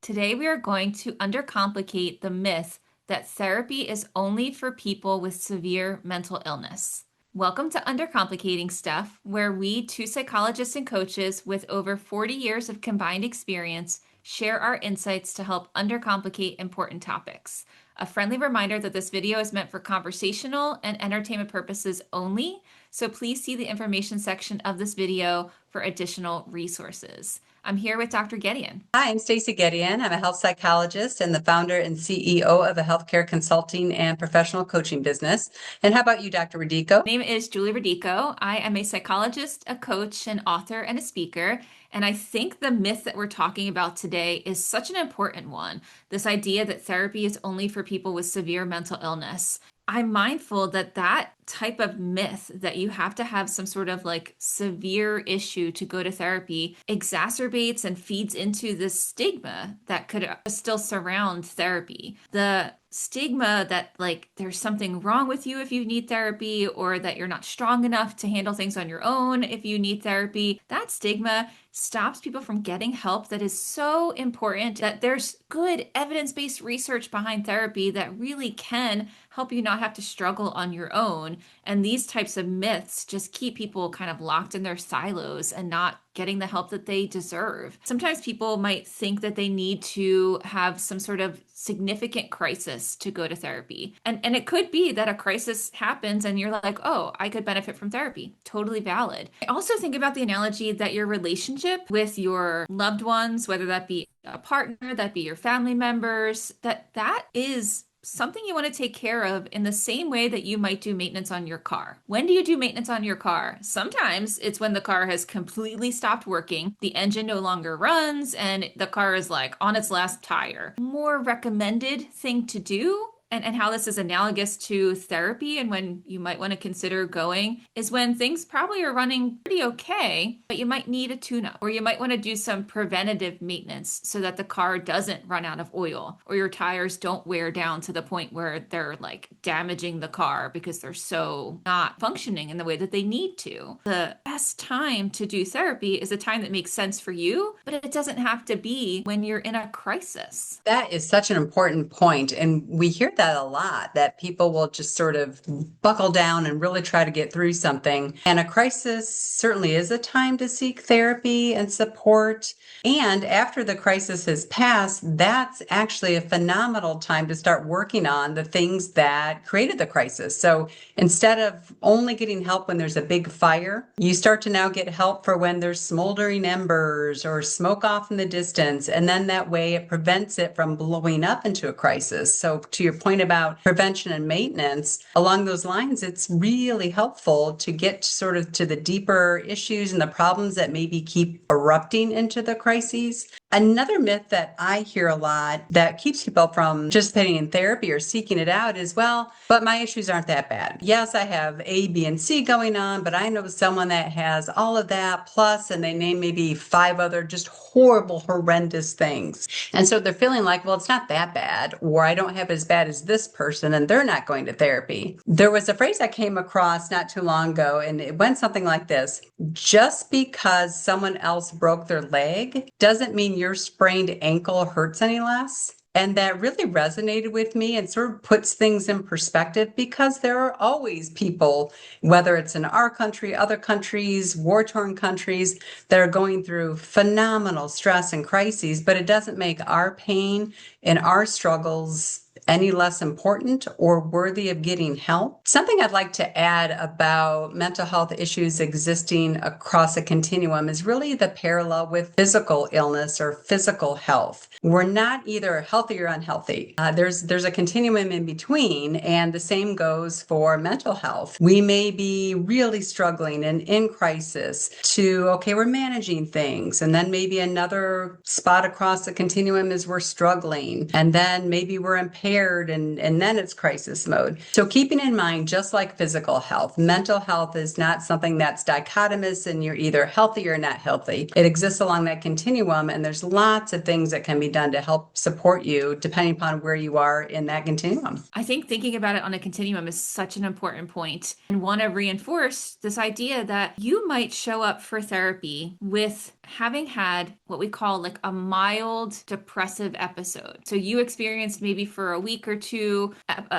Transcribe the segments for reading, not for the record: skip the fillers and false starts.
Today we are going to undercomplicate the myth that therapy is only for people with severe mental illness. Welcome to Undercomplicating Stuff, where we, two psychologists and coaches with over 40 years of combined experience, share our insights to help undercomplicate important topics. A friendly reminder that this video is meant for conversational and entertainment purposes only, so please see the information section of this video for additional resources. I'm here with Dr. Gedeon. Hi, I'm Stacey Gedeon. I'm a health psychologist and the founder and CEO of a healthcare consulting and professional coaching business. And how about you, Dr. Radico? My name is Julie Radico. I am a psychologist, a coach, an author, and a speaker. And I think the myth that we're talking about today is such an important one. This idea that therapy is only for people with severe mental illness. I'm mindful that that type of myth that you have to have some sort of like severe issue to go to therapy exacerbates and feeds into this stigma that could still surround therapy. The stigma that like there's something wrong with you if you need therapy, or that you're not strong enough to handle things on your own if you need therapy. That stigma stops people from getting help that is so important, that there's good evidence-based research behind therapy that really can help you not have to struggle on your own. And these types of myths just keep people kind of locked in their silos and not getting the help that they deserve. Sometimes people might think that they need to have some sort of significant crisis to go to therapy. And it could be that a crisis happens and you're like, oh, I could benefit from therapy. Totally valid. I also think about the analogy that your relationship with your loved ones, whether that be a partner, that be your family members, that is something you want to take care of in the same way that you might do maintenance on your car. When do you do maintenance on your car? Sometimes it's when the car has completely stopped working, the engine no longer runs, and the car is like on its last tire. More recommended thing to do, and how this is analogous to therapy and when you might want to consider going, is when things probably are running pretty okay, but you might need a tune-up, or you might want to do some preventative maintenance so that the car doesn't run out of oil, or your tires don't wear down to the point where they're like damaging the car because they're so not functioning in the way that they need to. The best time to do therapy is a time that makes sense for you, but it doesn't have to be when you're in a crisis. That is such an important point. And we hear that a lot, that people will just sort of buckle down and really try to get through something. And a crisis certainly is a time to seek therapy and support. And after the crisis has passed, that's actually a phenomenal time to start working on the things that created the crisis. So instead of only getting help when there's a big fire, you start to now get help for when there's smoldering embers or smoke off in the distance. And then that way it prevents it from blowing up into a crisis. So to your point about prevention and maintenance, along those lines, it's really helpful to get sort of to the deeper issues and the problems that maybe keep erupting into the crises. Another myth that I hear a lot that keeps people from participating in therapy or seeking it out is, well, but my issues aren't that bad. Yes, I have A, B, and C going on, but I know someone that has all of that plus, and they name maybe 5 other just horrible, horrendous things. And so they're feeling like, well, it's not that bad, or I don't have as bad as this person, and they're not going to therapy. There was a phrase I came across not too long ago, and it went something like this: just because someone else broke their leg doesn't mean your sprained ankle hurts any less. And that really resonated with me and sort of puts things in perspective, because there are always people, whether it's in our country, other countries, war-torn countries, that are going through phenomenal stress and crises, but it doesn't make our pain and our struggles any less important or worthy of getting help. Something I'd like to add about mental health issues existing across a continuum is really the parallel with physical illness or physical health. We're not either healthy or unhealthy. There's a continuum in between, and the same goes for mental health. We may be really struggling and in crisis to, okay, we're managing things, and then maybe another spot across the continuum is we're struggling, and then maybe we're impaired scared, and then it's crisis mode. So keeping in mind, just like physical health, mental health is not something that's dichotomous and you're either healthy or not healthy. It exists along that continuum, and there's lots of things that can be done to help support you depending upon where you are in that continuum. I think thinking about it on a continuum is such an important point, and want to reinforce this idea that you might show up for therapy with having had what we call like a mild depressive episode. So you experienced maybe for a week or two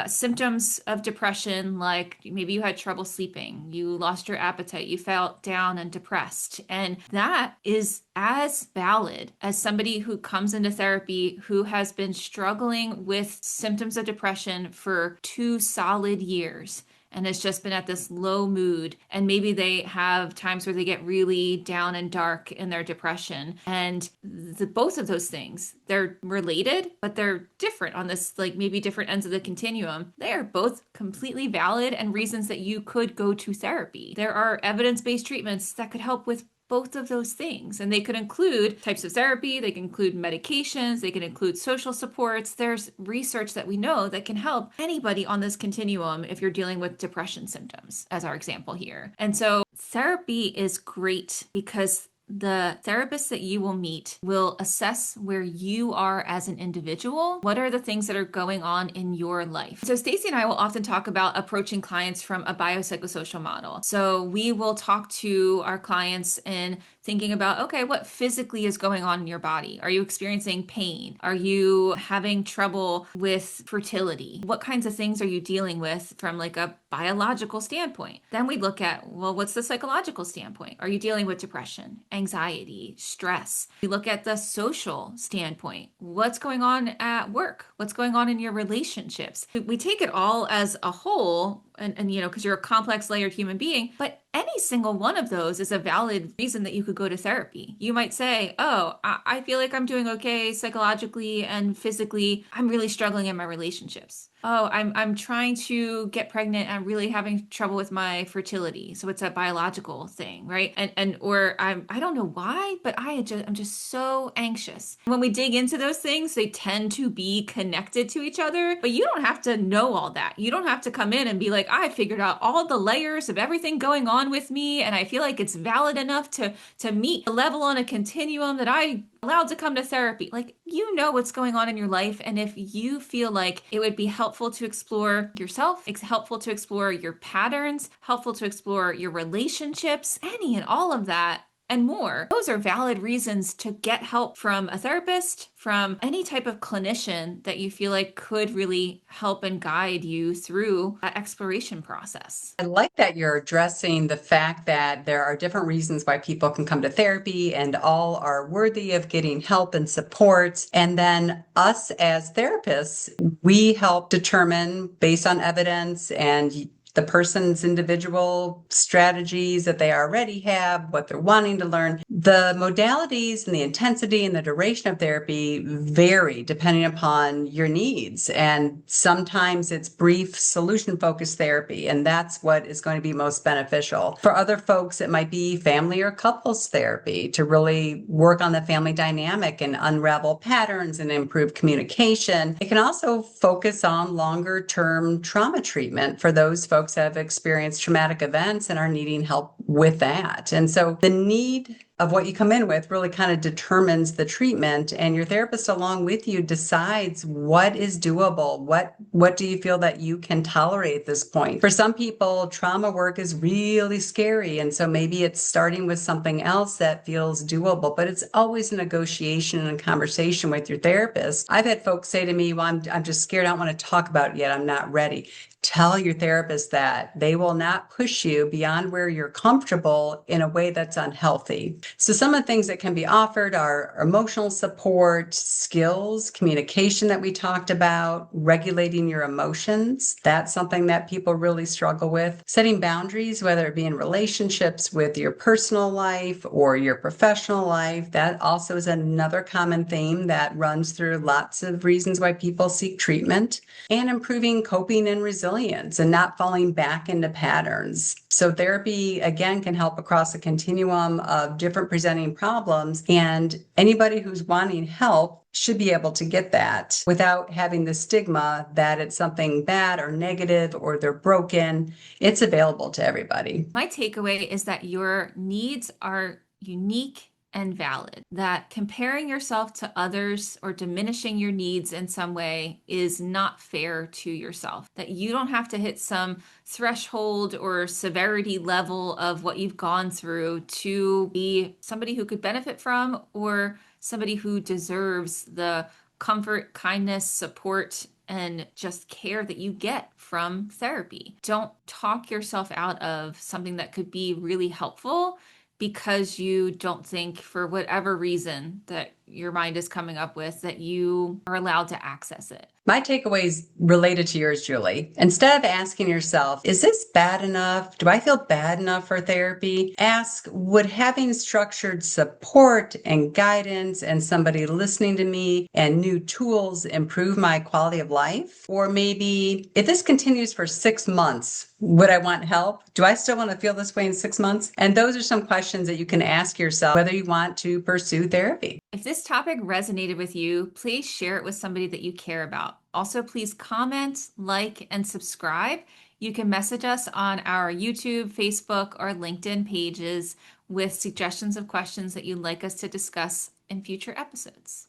symptoms of depression, like maybe you had trouble sleeping, you lost your appetite, you felt down and depressed. And that is as valid as somebody who comes into therapy who has been struggling with symptoms of depression for 2 solid years and has just been at this low mood. And maybe they have times where they get really down and dark in their depression. And both of those things, they're related, but they're different on this, like maybe different ends of the continuum. They are both completely valid and reasons that you could go to therapy. There are evidence-based treatments that could help with both of those things. And they could include types of therapy, they can include medications, they can include social supports. There's research that we know that can help anybody on this continuum if you're dealing with depression symptoms, as our example here. And so therapy is great because the therapist that you will meet will assess where you are as an individual. What are the things that are going on in your life? So Stacey and I will often talk about approaching clients from a biopsychosocial model. So we will talk to our clients and thinking about, okay, what physically is going on in your body? Are you experiencing pain? Are you having trouble with fertility? What kinds of things are you dealing with from like a biological standpoint? Then we look at, well, what's the psychological standpoint? Are you dealing with depression, anxiety, stress? We look at the social standpoint. What's going on at work? What's going on in your relationships? We take it all as a whole, and you know, because you're a complex layered human being, but any single one of those is a valid reason that you could go to therapy. You might say, oh, I feel like I'm doing okay psychologically and physically. I'm really struggling in my relationships. Oh, I'm trying to get pregnant and I'm really having trouble with my fertility. So it's a biological thing, right? And or I don't know why, but I'm just so anxious. When we dig into those things, they tend to be connected to each other, but you don't have to know all that. You don't have to come in and be like, I figured out all the layers of everything going on with me, and I feel like it's valid enough to meet a level on a continuum that I allowed to come to therapy. Like, you know what's going on in your life, and if you feel like it would be helpful to explore yourself, it's helpful to explore your patterns, helpful to explore your relationships, any and all of that and more. Those are valid reasons to get help from a therapist, from any type of clinician that you feel like could really help and guide you through that exploration process. I like that you're addressing the fact that there are different reasons why people can come to therapy and all are worthy of getting help and support. And then us as therapists, we help determine based on evidence and the person's individual strategies that they already have, what they're wanting to learn. The modalities and the intensity and the duration of therapy vary depending upon your needs. And sometimes it's brief solution-focused therapy, and that's what is going to be most beneficial. For other folks, it might be family or couples therapy to really work on the family dynamic and unravel patterns and improve communication. It can also focus on longer-term trauma treatment for those folks that have experienced traumatic events and are needing help with that. And so the need of what you come in with really kind of determines the treatment, and your therapist along with you decides what is doable. What do you feel that you can tolerate at this point? For some people, trauma work is really scary, and so maybe it's starting with something else that feels doable, but it's always a negotiation and a conversation with your therapist. I've had folks say to me, well, I'm just scared. I don't want to talk about it yet. I'm not ready. Tell your therapist that. They will not push you beyond where you're comfortable in a way that's unhealthy. So some of the things that can be offered are emotional support, skills, communication that we talked about, regulating your emotions. That's something that people really struggle with. Setting boundaries, whether it be in relationships with your personal life or your professional life. That also is another common theme that runs through lots of reasons why people seek treatment. And improving coping and resilience and not falling back into patterns. So therapy, again, can help across a continuum of different different presenting problems. And anybody who's wanting help should be able to get that without having the stigma that it's something bad or negative or they're broken. It's available to everybody. My takeaway is that your needs are unique and valid, that comparing yourself to others or diminishing your needs in some way is not fair to yourself, that you don't have to hit some threshold or severity level of what you've gone through to be somebody who could benefit from or somebody who deserves the comfort, kindness, support, and just care that you get from therapy. Don't talk yourself out of something that could be really helpful because you don't think, for whatever reason that your mind is coming up with, that you are allowed to access it. My takeaway is related to yours, Julie. Instead of asking yourself, is this bad enough? Do I feel bad enough for therapy? Ask, would having structured support and guidance and somebody listening to me and new tools improve my quality of life? Or maybe if this continues for 6 months, would I want help? Do I still want to feel this way in 6 months? And those are some questions that you can ask yourself whether you want to pursue therapy. If this topic resonated with you, please share it with somebody that you care about. Also, please comment, like, and subscribe. You can message us on our YouTube, Facebook, or LinkedIn pages with suggestions of questions that you'd like us to discuss in future episodes.